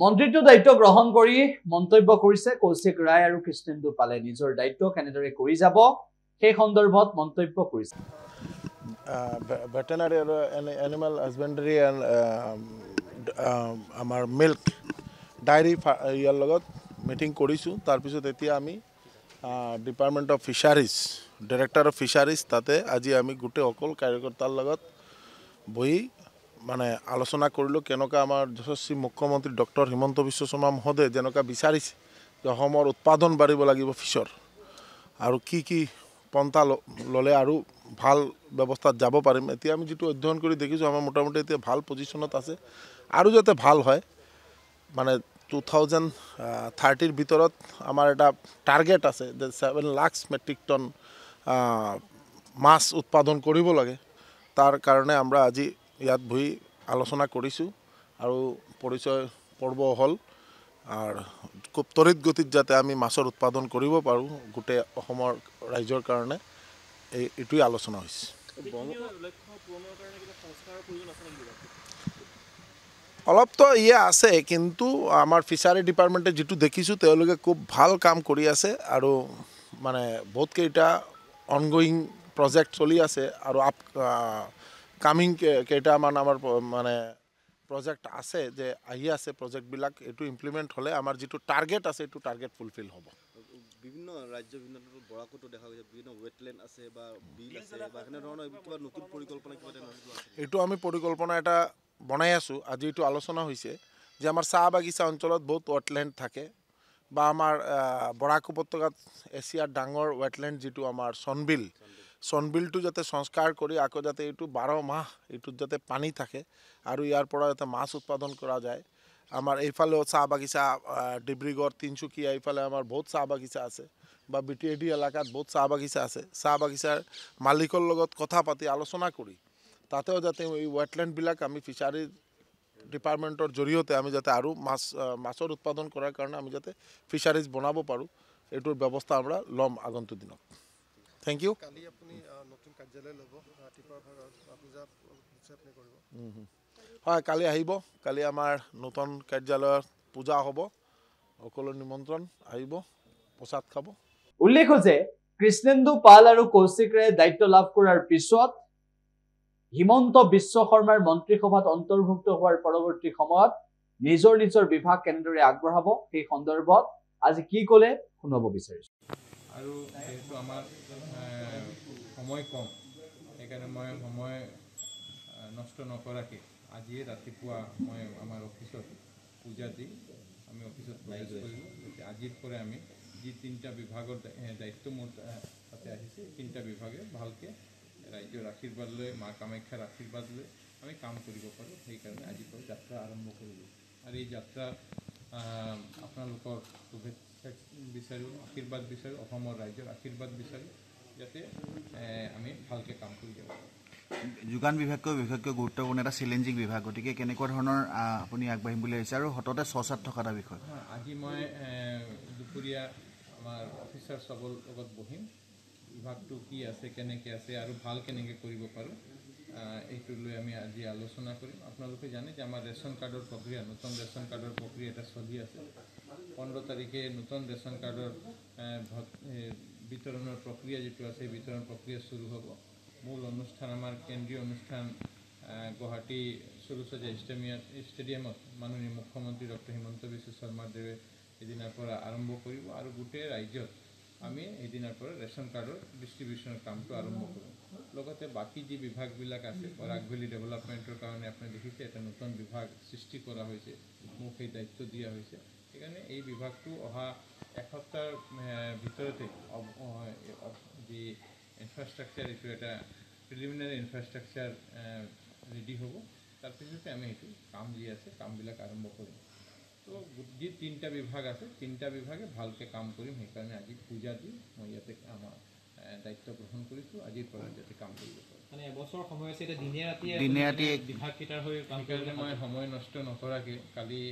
মন্ত্ৰীটো দায়িত্ব গ্ৰহণ কৰি মন্তব্য কৰিছে কৌশিক ৰায় আৰু কৃষ্ণেন্দু পালে নিজৰ দায়িত্ব কেনেদৰে কৰি যাব সেই সন্দৰ্ভত মন্তব্য কৰিছে ভেটেনাৰী আৰু এনিমেল হাজবেণ্ডাৰী এণ্ড আমাৰ মিল্ক ডায়েৰী ইয়াৰ লগত মিটিং কৰিছোঁ তাৰপিছত এতিয়া আমি department of fisheries director of fisheries তাতে আজি আমি গোটেই অকল কাৰ্যকৰ্তাৰ লগত বহি মানে আলোচনা কৰিলোঁ কেনেকুৱা আমাৰ যশস্বী মুখ্যমন্ত্ৰী ডক্টৰ হিমন্ত বিশ্ব শৰ্মা মহোদয়ে যেনেকুৱা বিচাৰিছে যে অসমৰ উৎপাদন বাঢ়িব লাগিব ফিছৰ আৰু কি পন্থা ল'লে আৰু ভাল ব্যৱস্থাত যাব পাৰিম এতিয়া আমি যিটো অধ্যয়ন কৰি দেখিছোঁ আমাৰ মোটামুটি এতিয়া ভাল পজিশ্যনত আছে আৰু যাতে ভাল হয় মানে 2030 ভিতৰত আমাৰ এটা টাৰ্গেট আছে যে 7 লাখ মেট্ৰিক টন মাছ উৎপাদন কৰিব লাগে তাৰ কাৰণে আমৰা আজি ইয়াত বহি আলোচনা কৰিছোঁ আৰু পৰিচয় পৰ্ব হ'ল আৰু খুব তৰিত গতিত যাতে আমি মাছৰ উৎপাদন কৰিব পাৰোঁ গোটেই অসমৰ ৰাজ্যৰ কাৰণে এইটোই আলোচনা হৈছে অলপতো ইয়ে আছে কিন্তু আমাৰ ফিচাৰী ডিপাৰ্টমেণ্টে যিটো দেখিছোঁ তেওঁলোকে খুব ভাল কাম কৰি আছে আৰু মানে বহুত কেইটা অনগোয়িং প্ৰজেক্ট চলি আছে আৰু কামিং কেইটামান আমাৰ মানে প্ৰজেক্ট আছে যে আহি আছে প্ৰজেক্টবিলাক এইটো ইমপ্লিমেণ্ট হ'লে আমাৰ যিটো টাৰ্গেট আছে এইটো টাৰ্গেট ফুলফিল হ'ব বিভিন্ন ৰাজ্য বিভিন্ন বৰাকতো দেখা গৈছে বিভিন্ন ৱেটলেণ্ড আছে বা বিল আছে বা এনে ধৰণৰ কিবা নতুন পৰিকল্পনা কিবা এইটো আমি পৰিকল্পনা এটা বনাই আছোঁ আজি এইটো আলোচনা হৈছে যে আমাৰ চাহ বাগিচা অঞ্চলত বহুত ৱেটলেণ্ড থাকে বা আমাৰ বৰাক উপত্যকাত এছিয়াৰ ডাঙৰ ৱেটলেণ্ড যিটো আমাৰ চনবিলটো যাতে সংস্কাৰ কৰি আকৌ যাতে এইটো 12 মাহ এইটোত যাতে পানী থাকে আৰু ইয়াৰ পৰা যাতে মাছ উৎপাদন কৰা যায় আমাৰ এইফালেও চাহ বাগিচা ডিব্ৰুগড় তিনচুকীয়া এইফালে আমাৰ বহুত চাহ বাগিচা আছে বা বিটিএডি এলেকাত বহুত চাহ বাগিচা আছে চাহ বাগিচাৰ মালিকৰ লগত কথা পাতি আলোচনা কৰি তাতেও যাতে এই ৱেটলেণ্ডবিলাক আমি ফিচাৰী ডিপাৰ্টমেণ্টৰ জৰিয়তে আমি যাতে আৰু মাছৰ উৎপাদন কৰাৰ কাৰণে আমি যাতে ফিচাৰিজ বনাব পাৰোঁ এইটোৰ ব্যৱস্থা আমৰা ল'ম আগন্তুক দিনত থ্যাংক ইউ কালি আপুনি নতুন কাৰ্যালয় ল'ব ৰাতিপুৱা পূজা আপুনি কৰিব হয় কালি আহিব কালি আমাৰ নতুন কাৰ্যালয়ৰ পূজা হ'ব সকলো নিমন্ত্ৰণ আহিব প্ৰসাদ খাব উল্লেখ যে কৃষ্ণেন্দু পাল আৰু কৌশিক ৰায়ে দায়িত্ব লাভ কৰাৰ পিছত হিমন্ত বিশ্ব শৰ্মাৰ মন্ত্ৰীসভাত অন্তৰ্ভুক্ত হোৱাৰ পৰৱৰ্তী সময়ত নিজৰ বিভাগ কেনেদৰে আগবঢ়াব সেই সন্দৰ্ভত আজি কি ক'লে শুনাব বিচাৰিছো আৰু যেহেতু আমাৰ সময় কম সেইকাৰণে মই সময় নষ্ট নকৰাকৈ আজিয়ে ৰাতিপুৱা মই আমাৰ অফিচত পূজা দি আমি অফিচত প্ৰয়াস কৰিলোঁ আজিৰ পৰা আমি যি 3টা বিভাগৰ দায়িত্ব মোৰ তাতে আহিছে 3টা বিভাগে ভালকৈ ৰাজ্যৰ আশীৰ্বাদ লৈ মা কামাখ্যাৰ আশীৰ্বাদ লৈ আমি কাম কৰিব পাৰোঁ সেইকাৰণে আজিৰ পৰা যাত্ৰা আৰম্ভ কৰিলোঁ আৰু এই যাত্ৰা আপোনালোকৰ শুভেচ্ছা বিচাৰোঁ আশীৰ্বাদ বিচাৰোঁ অসমৰ ৰাজ্যৰ আশীৰ্বাদ বিচাৰোঁ যাতে আমি ভালকৈ কাম কৰি যাব পাৰোঁ যোগান বিভাগকৈ গুৰুত্বপূৰ্ণ এটা চেলেঞ্জিং বিভাগ গতিকে কেনেকুৱা ধৰণৰ আপুনি আগবাঢ়িম বুলি ভাবিছে আৰু হঠাতে চৰ্চাত থকা এটা বিষয় আজি মই দুপৰীয়া আমাৰ অফিচাৰ চবৰ লগত বহিম বিভাগটো কি আছে কেনেকৈ আছে আৰু ভাল কেনেকৈ কৰিব পাৰোঁ এইটো লৈ আমি আজি আলোচনা কৰিম আপোনালোকে জানে যে আমাৰ ৰেচন কাৰ্ডৰ প্ৰক্ৰিয়া নতুন ৰেচন কাৰ্ডৰ প্ৰক্ৰিয়া এটা চলি আছে 15 তাৰিখে নতুন ৰেচন কাৰ্ডৰ বিতৰণৰ প্ৰক্ৰিয়া যিটো আছে বিতৰণ প্ৰক্ৰিয়া শুৰু হ'ব মূল অনুষ্ঠান আমাৰ কেন্দ্ৰীয় অনুষ্ঠান গুৱাহাটী সৰুসজাই ষ্টেডিয়ামত মাননীয় মুখ্যমন্ত্ৰী ডক্টৰ হিমন্ত বিশ্ব শৰ্মাদেৱে এদিনাৰ পৰা আৰম্ভ কৰিব আৰু গোটেই ৰাজ্যত আমি এদিনাৰ পৰা ৰেচন কাৰ্ডৰ ডিষ্ট্ৰিবিউশ্যনৰ কামটো আৰম্ভ কৰিম লগতে বাকী যি বিভাগবিলাক আছে বৰাক ভেলী ডেভেলপমেণ্টৰ কাৰণে আপুনি দেখিছে এটা নতুন বিভাগ সৃষ্টি কৰা হৈছে মোক সেই দায়িত্ব দিয়া হৈছে সেইকাৰণে এই বিভাগটো অহা এসপ্তাহৰ ভিতৰতে যি ইনফ্ৰাষ্ট্ৰাকচাৰ এইটো এটা প্ৰিলিমিনাৰী ইনফ্ৰাষ্ট্ৰাকচাৰ ৰেডি হ'ব তাৰপিছতে আমি এইটো কাম যি আছে কামবিলাক আৰম্ভ কৰিম তো যি 3টা বিভাগ আছে 3টা বিভাগে ভালকৈ কাম কৰিম সেইকাৰণে আজি পূজা দি মই ইয়াতে আমাৰ দায়িত্ব গ্ৰহণ কৰিছোঁ আজিৰ পৰা যাতে কাম কৰিব পাৰোঁ মানে এবছৰ সময় আছে এতিয়া দিনে ৰাতিয়ে বিভাগকেইটাৰ হৈ কাম সেইকাৰণে মই সময় নষ্ট নকৰাকৈ কালি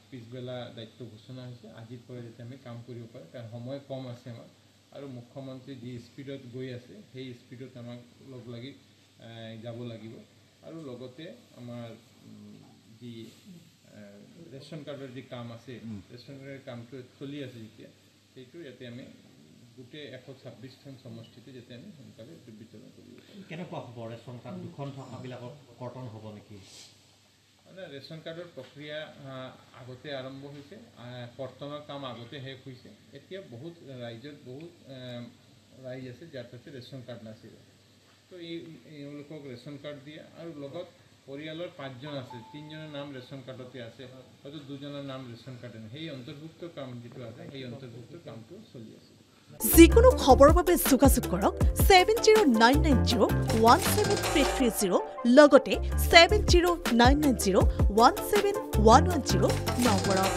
পিছবেলা দায়িত্ব ঘোষণা হৈছে আজিৰ পৰা যাতে আমি কাম কৰিব পাৰোঁ কাৰণ সময় কম আছে আমাৰ আৰু মুখ্যমন্ত্ৰী যি স্পীডত গৈ আছে সেই স্পীডত আমাক লগ লাগি যাব লাগিব আৰু লগতে আমাৰ যি ৰেচন কাৰ্ডৰ যি কাম আছে ৰেচন কাৰ্ডৰ কামটো চলি আছে যেতিয়া সেইটো ইয়াতে আমি গোটেই 126খন সমষ্টিতে যাতে আমি সোনকালে বিতৰণ কৰিব পাৰোঁ। কেনেকুৱা হ'ব ৰেচন কাৰ্ড দুখন থকাবিলাকৰ কৰ্তন হ'ব নেকি? মানে ৰেচন কাৰ্ডৰ প্ৰক্ৰিয়া আগতে আৰম্ভ হৈছে, কৰ্তনৰ কাম আগতে শেষ হৈছে। এতিয়া বহুত ৰাইজত বহুত ৰাইজ আছে যাৰ তাতে ৰেচন কাৰ্ড নাছিল, তো এওঁলোকক ৰেচন কাৰ্ড দিয়ে আৰু লগত পৰিয়ালৰ 5জন আছে, 3জনৰ নাম ৰেচন কাৰ্ডতে আছে, হয়তো 2জনৰ নাম ৰেচন কাৰ্ডে নাই। সেই অন্তৰ্ভুক্ত কাম যিটো আছে সেই অন্তৰ্ভুক্ত কামটো চলি আছে। যিকোনো খবৰৰ বাবে যোগাযোগ কৰক 7099017330 লগতে 7099017110 নম্বৰত।